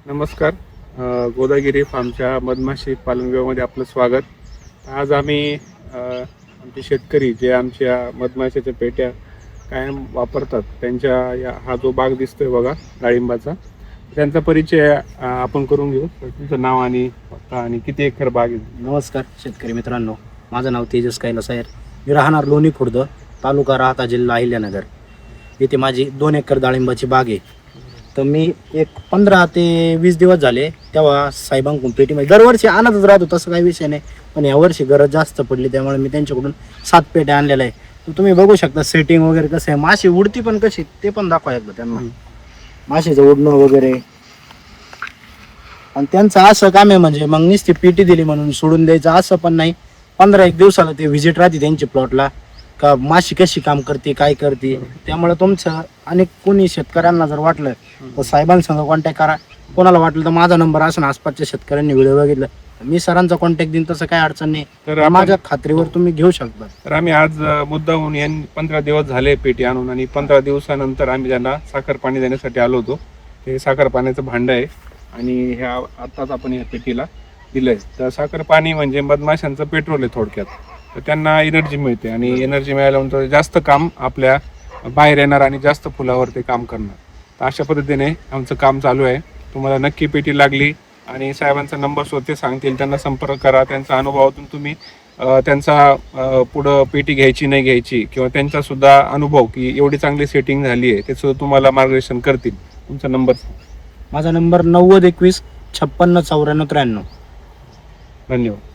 नमस्कार. गोदागिरी फार्मच्या मधमाशी पालन विभागामध्ये आपलं स्वागत. आज आम्ही आमचे शेतकरी जे आमच्या मधमाशाच्या पेट्या कायम वापरतात त्यांच्या हा जो बाग दिसतोय बघा डाळिंबाचा, त्यांचा परिचय आपण करून घेऊ. तुमचं नाव आणि पत्ता आणि किती एकर बाग आहे? नमस्कार शेतकरी मित्रांनो, माझं नाव तेजस कैलास आहे. मी राहणार लोणी खुर्द, तालुका राहता, जिल्हा अहिल्यानगर. येथे माझी 2 एकर डाळिंबाची बाग आहे. तर मी एक 15 ते 20 दिवस झाले तेव्हा साहेबांकडून पेटीमध्ये दरवर्षी आणतच राहतो, तसं काही विषय नाही. पण यावर्षी गरज जास्त पडली त्यामुळे मी त्यांच्याकडून 7 पेट्या आणलेल्या आहे. तर तुम्ही बघू शकता सेटिंग वगैरे कसं आहे, माशी उडती पण कशी ते पण दाखवा एकदा त्यांना. माशीचं उडणं वगैरे, आणि त्यांचं असं काम आहे म्हणजे मग नुसती पेटी दिली म्हणून सोडून द्यायचं असं पण नाही. 15-1 दिवसाला ते व्हिजिट राहते त्यांची प्लॉटला, का माशी कशी काम करते काय करते. त्यामुळे तुमचं आणि कोणी शेतकऱ्यांना जर वाटलं तर साहेबांसंग कॉन्टॅक्ट करा. कोणाला वाटलं तर माझा नंबर असं आसपासच्या शेतकऱ्यांनी व्हिडिओ बघितला मी सरांचा कॉन्टॅक्ट देईन, तसं काय अडचण नाही. तर माझ्या खात्रीवर तुम्ही घेऊ शकता. तर आम्ही आज मुद्दाहून 15 दिवस झाले पेटी आणून, आणि 15 दिवसानंतर आम्ही त्यांना साखर पाणी देण्यासाठी आलो होतो. ते साखर पाण्याचं भांडं आहे आणि ह्या आत्ताच आपण ह्या पेटीला दिलंय. तर साखर पाणी म्हणजे मधमाशांचं पेट्रोल आहे थोडक्यात. तर त्यांना एनर्जी मिळते आणि एनर्जी मिळाल्यानंतर जास्त काम आपल्या बाहेर येणार आणि जास्त फुलावर ते काम करणार. तर अशा पद्धतीने आमचं काम चालू आहे. तुम्हाला नक्की पेटी लागली आणि साहेबांचा नंबर स्वतः सांगतील, त्यांना संपर्क करा. त्यांचा अनुभवातून तुम्ही त्यांचा पुढं पेटी घ्यायची नाही घ्यायची किंवा त्यांचा सुद्धा अनुभव की एवढी चांगली सेटिंग झाली आहे ते सुद्धा तुम्हाला मार्गदर्शन करतील. तुमचा नंबर? माझा नंबर 90 21 56 94 93. धन्यवाद.